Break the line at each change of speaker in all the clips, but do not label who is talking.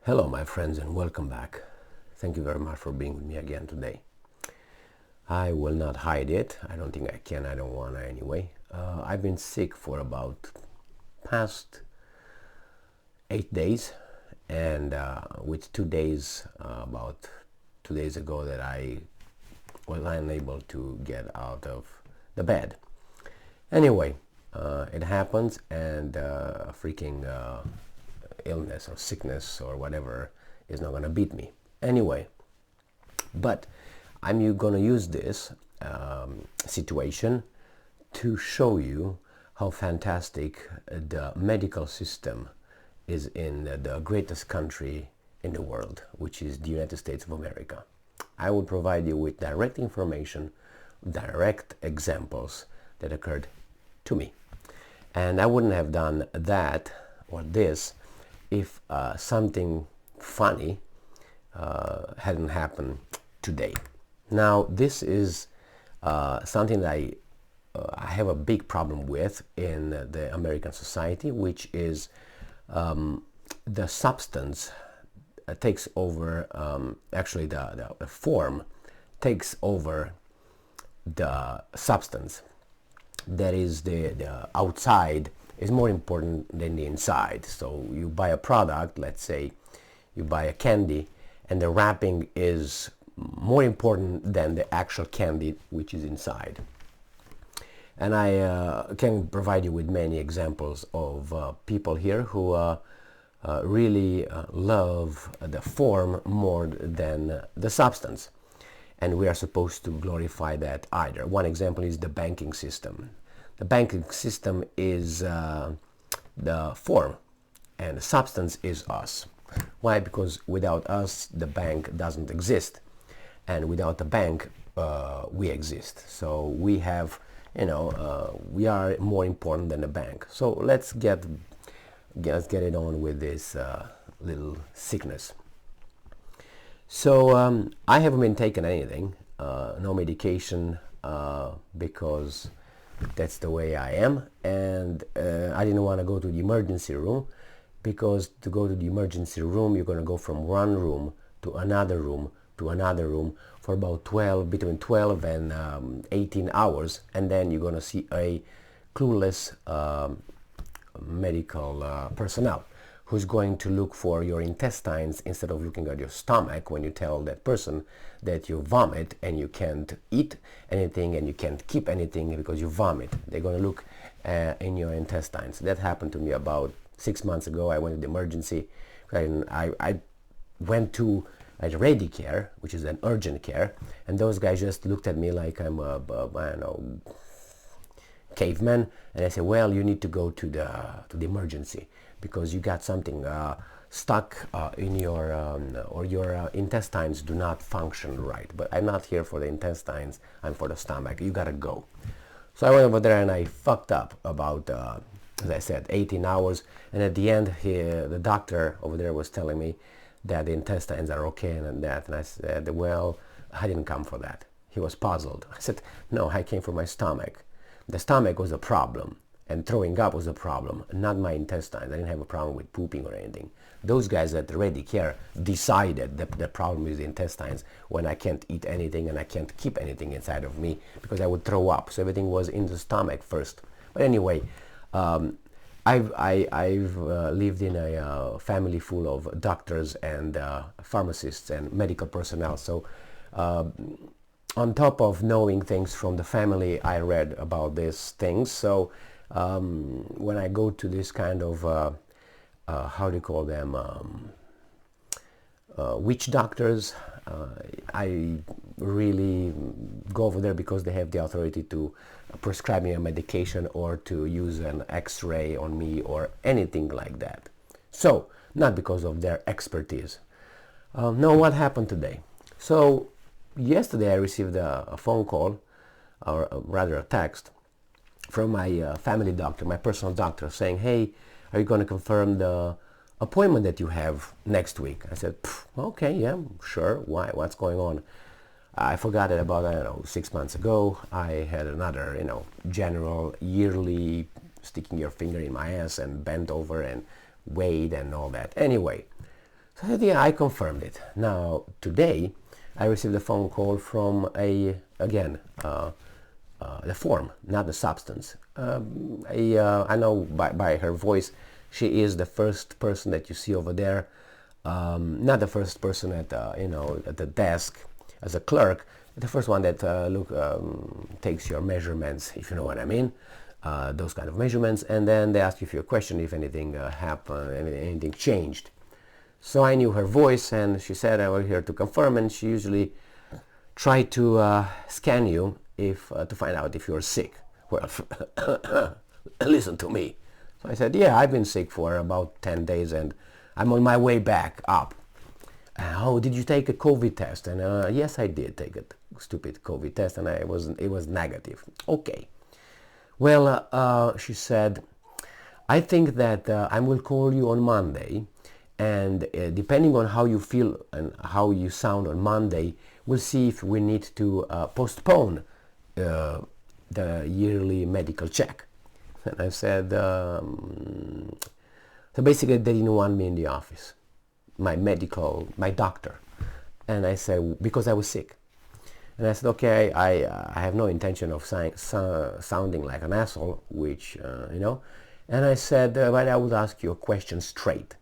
Hello, my friends, and welcome back. Thank you very much for being with me again today. I will not hide it. I don't think I can. I don't want to anyway. I've been sick for about past 8 days, and with 2 days, about 2 days ago, that I was unable to get out of the bed. Anyway, it happens, and freaking illness or sickness or whatever is not going to beat me. Anyway, but I'm going to use this situation to show you how fantastic the medical system is in the greatest country in the world, which is the United States of America. I will provide you with direct information, direct examples that occurred to me. And I wouldn't have done that or this if something funny hadn't happened today. Now, this is something that I have a big problem with in the American society, which is the substance takes over, actually the form takes over the substance. That is, the outside is more important than the inside. So you buy a product, let's say you buy a candy, and the wrapping is more important than the actual candy which is inside. And I can provide you with many examples of people here who really love the form more than the substance. And we are supposed to glorify that either. One example is the banking system. The banking system is the form, and the substance is us. Why? Because without us, the bank doesn't exist, and without the bank, we exist. So we have, we are more important than the bank. So let's get it on with this little sickness. So I haven't been taking anything, no medication, because that's the way I am, and I didn't want to go to the emergency room, because to go to the emergency room you're going to go from one room to another room to another room for about between 12 and 18 hours, and then you're going to see a clueless medical personnel who's going to look for your intestines instead of looking at your stomach when you tell that person that you vomit and you can't eat anything and you can't keep anything because you vomit. They're going to look in your intestines. That happened to me about 6 months ago. I went to the emergency, and I went to a Radicare, which is an urgent care, and those guys just looked at me like I'm a I don't know, caveman, and I said, well, you need to go to the emergency because you got something stuck in your or your intestines do not function right. But I'm not here for the intestines, I'm for the stomach. You gotta go. So I went over there and I fucked up about as I said, 18 hours, and at the end the doctor over there was telling me that the intestines are okay and that, and I said, well, I didn't come for that. He was puzzled. I said, no, I came for my stomach. The stomach was a problem, and throwing up was a problem, not my intestines. I didn't have a problem with pooping or anything. Those guys at Radicare decided that the problem is the intestines when I can't eat anything and I can't keep anything inside of me because I would throw up. So everything was in the stomach first. But anyway, I've lived in a family full of doctors and pharmacists and medical personnel. So on top of knowing things from the family, I read about these things. So when I go to this kind of, how do you call them, witch doctors, I really go over there because they have the authority to prescribe me a medication or to use an x-ray on me or anything like that. So, not because of their expertise. Now, what happened today? So, yesterday I received a phone call, or rather a text, from my family doctor, my personal doctor, saying, hey, are you going to confirm the appointment that you have next week? I said, okay, yeah, sure. Why? What's going on? I forgot it about, I don't know, 6 months ago. I had another, general yearly sticking your finger in my ass and bent over and weighed and all that. Anyway, So I said, yeah, I confirmed it. Now, today, I received a phone call from the form, not the substance. I know by her voice, she is the first person that you see over there. Not the first person at at the desk as a clerk. The first one that takes your measurements, if you know what I mean. Those kind of measurements, and then they ask you for a question if anything happened, anything changed. So I knew her voice, and she said, I was here to confirm, and she usually try to scan you to find out if you're sick. Well, listen to me. So I said, yeah, I've been sick for about 10 days, and I'm on my way back up. Oh, did you take a COVID test? And yes, I did take a stupid COVID test, and it was negative. Okay. Well, she said, I think that I will call you on Monday, and depending on how you feel and how you sound on Monday, we'll see if we need to postpone the yearly medical check. And I said, so basically they didn't want me in the office, my doctor. And I said, because I was sick. And I said, okay, I have no intention of sounding like an asshole, which, And I said, but I would ask you a question straight.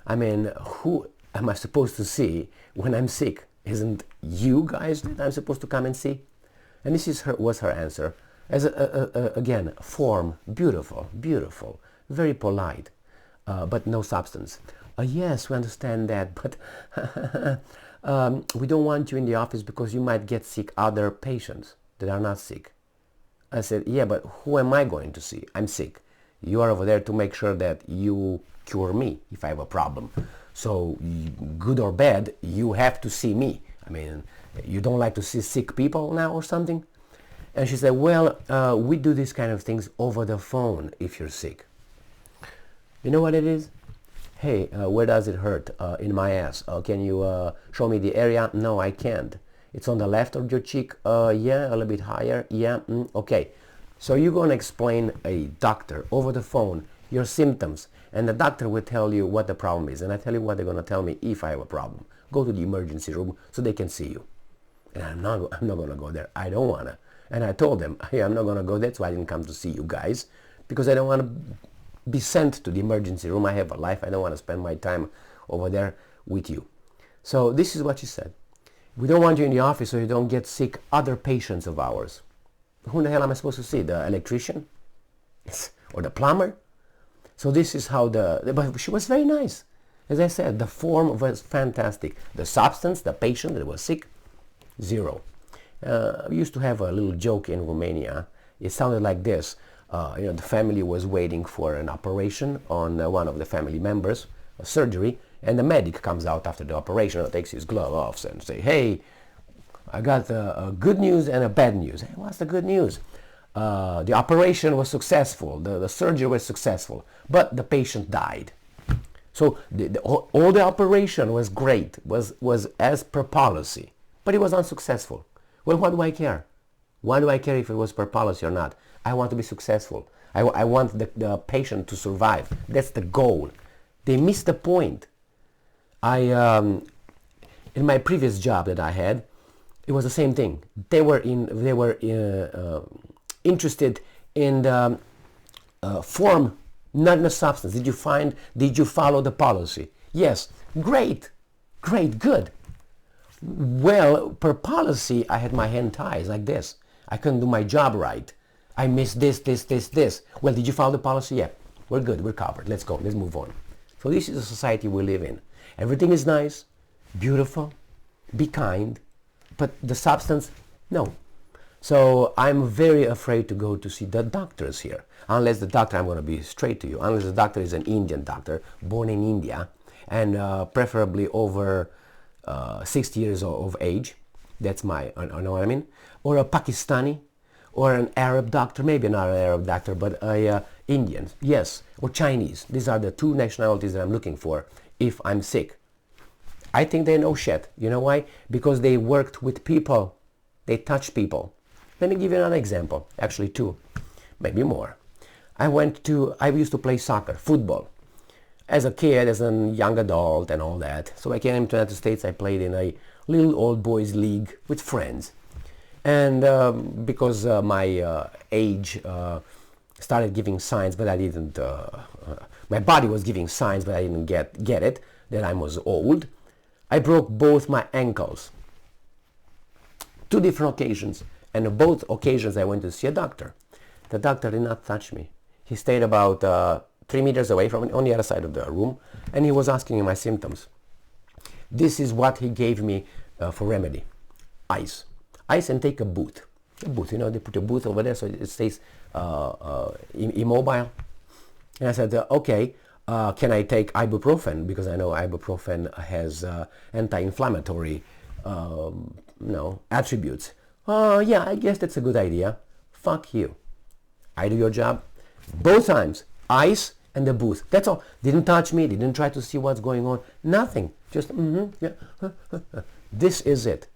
I mean, who am I supposed to see when I'm sick? Isn't you guys that I'm supposed to come and see? And this was her answer. As again, form, beautiful, very polite, but no substance. Yes, we understand that, but we don't want you in the office because you might get sick other patients that are not sick. I said, yeah, but who am I going to see? I'm sick. You are over there to make sure that you cure me if I have a problem. So good or bad, you have to see me. I mean, you don't like to see sick people now or something? And she said, well, we do these kind of things over the phone if you're sick. You know what it is? Hey, where does it hurt? In my ass. Can you show me the area? No, I can't. It's on the left of your cheek. Yeah, a little bit higher. Yeah, okay. So you're going to explain a doctor over the phone your symptoms, and the doctor will tell you what the problem is. And I tell you what they're going to tell me if I have a problem. Go to the emergency room so they can see you. And I'm not going to go there. I don't want to. And I told them, hey, I'm not going to go. That's why I didn't come to see you guys, because I don't want to be sent to the emergency room. I have a life. I don't want to spend my time over there with you. So this is what she said. We don't want you in the office so you don't get sick other patients of ours. Who the hell am I supposed to see? The electrician? Or the plumber? So this is how but she was very nice. As I said, the form was fantastic. The substance, the patient that was sick, zero. We used to have a little joke in Romania. It sounded like this. The family was waiting for an operation on one of the family members, a surgery, and the medic comes out after the operation and takes his glove off and say, hey, I got a good news and a bad news. Hey, what's the good news? The operation was successful, the surgery was successful, but the patient died. So all the operation was great, was as per policy, but it was unsuccessful. Well, what do I care? Why do I care if it was per policy or not? I want to be successful. I want the patient to survive. That's the goal. They missed the point. In my previous job that I had, it was the same thing. They were interested in the form, not in the substance. Did you follow the policy? Yes. Great, good. Well, per policy, I had my hand tied like this. I couldn't do my job right. I missed this. Well, did you follow the policy? Yeah. We're good. We're covered. Let's go. Let's move on. So this is the society we live in. Everything is nice, beautiful, be kind, but the substance, no. So I'm very afraid to go to see the doctors here. Unless the doctor, I'm going to be straight to you, unless the doctor is an Indian doctor, born in India, and preferably over 60 years of age. That's I know what I mean? Or a Pakistani, or an Arab doctor, maybe not an Arab doctor, but Indian, yes, or Chinese. These are the two nationalities that I'm looking for if I'm sick. I think they know shit. You know why? Because they worked with people. They touched people. Let me give you another example, actually two, maybe more. I used to play soccer, football. as a kid, as a young adult and all that. So I came to the United States. I played in a little old boys league with friends. And because my age started giving signs, but I didn't, my body was giving signs, but I didn't get it, that I was old, I broke both my ankles. 2 different occasions. And on both occasions I went to see a doctor. The doctor did not touch me. He stayed about 3 meters away from me, on the other side of the room, and he was asking me my symptoms. This is what he gave me for remedy. Ice. Ice, and take a boot. A boot, you know, they put a boot over there so it stays immobile. And I said, okay, can I take ibuprofen? Because I know ibuprofen has anti-inflammatory attributes. Yeah, I guess that's a good idea. Fuck you. I do your job. Both times, ice and the booth. That's all. Didn't touch me, didn't try to see what's going on. Nothing. Just, yeah. This is it.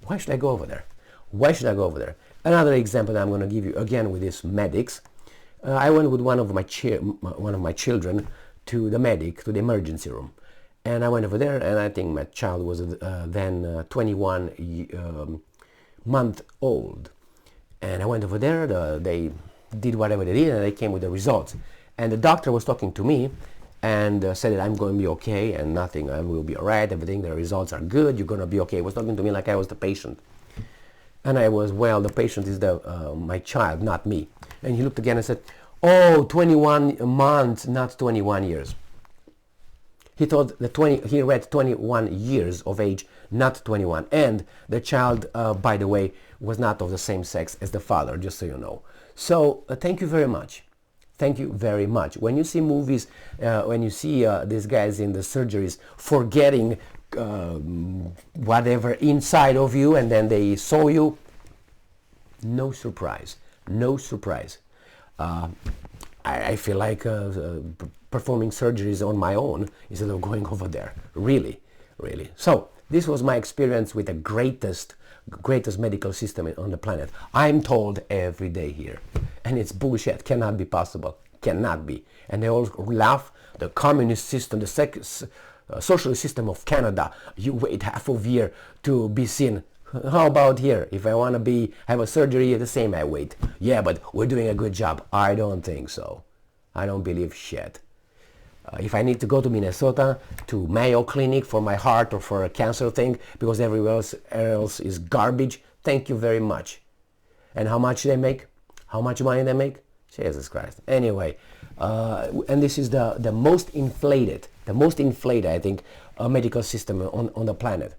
Why should I go over there? Why should I go over there? Another example that I'm going to give you, again with these medics. I went with one of my children to the medic, to the emergency room. And I went over there, and I think my child was then 21 month old. And I went over there, they did whatever they did, and they came with the results. And the doctor was talking to me and said that I'm going to be okay and nothing, I will be all right, everything, the results are good, you're going to be okay. He was talking to me like I was the patient. And I was, well, the patient is my child, not me. And he looked again and said, oh, 21 months, not 21 years. He thought he read 21 years of age, not 21. And the child, by the way, was not of the same sex as the father, just so you know. So thank you very much. Thank you very much. When you see movies, when you see these guys in the surgeries forgetting whatever inside of you and then they sew you, no surprise. No surprise. I feel like performing surgeries on my own instead of going over there. Really, really. So this was my experience with the greatest medical system on the planet. I'm told every day here. And it's bullshit. Cannot be possible. Cannot be. And they all laugh. The communist system, the socialist system of Canada, you wait half of a year to be seen. How about here? If I want to have a surgery, the same I wait. Yeah, but we're doing a good job. I don't think so. I don't believe shit. If I need to go to Minnesota, to Mayo Clinic for my heart or for a cancer thing, because everywhere else is garbage, thank you very much. And how much they make? How much money they make? Jesus Christ. Anyway, and this is the most inflated, I think, medical system on the planet.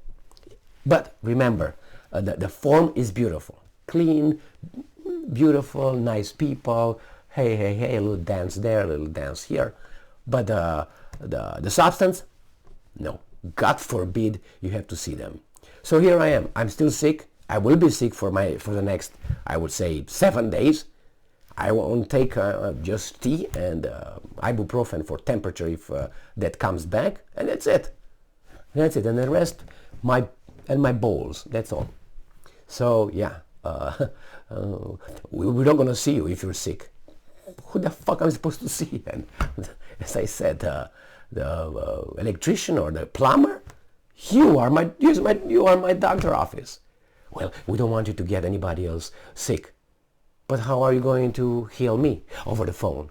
But remember, the form is beautiful. Clean, beautiful, nice people. Hey, a little dance there, a little dance here. But the substance, no. God forbid you have to see them. So here I am. I'm still sick. I will be sick for the next, I would say, 7 days. I won't take just tea and ibuprofen for temperature if that comes back, and that's it. That's it. And the rest, my bowels. That's all. So yeah, we're not gonna see you if you're sick. Who the fuck am I supposed to see? And as I said, the electrician or the plumber, you are my doctor office. Well, we don't want you to get anybody else sick. But how are you going to heal me? Over the phone.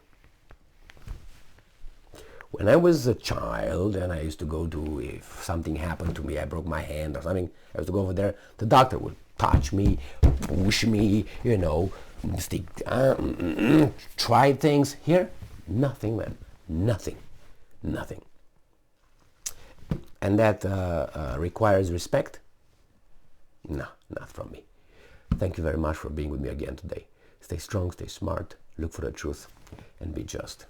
When I was a child and I used to go to, if something happened to me, I broke my hand or something, I used to go over there, the doctor would touch me, push me, stick, try things. Here, nothing, man, nothing. And that requires respect? No, not from me. Thank you very much for being with me again today. Stay strong, stay smart, look for the truth, and be just.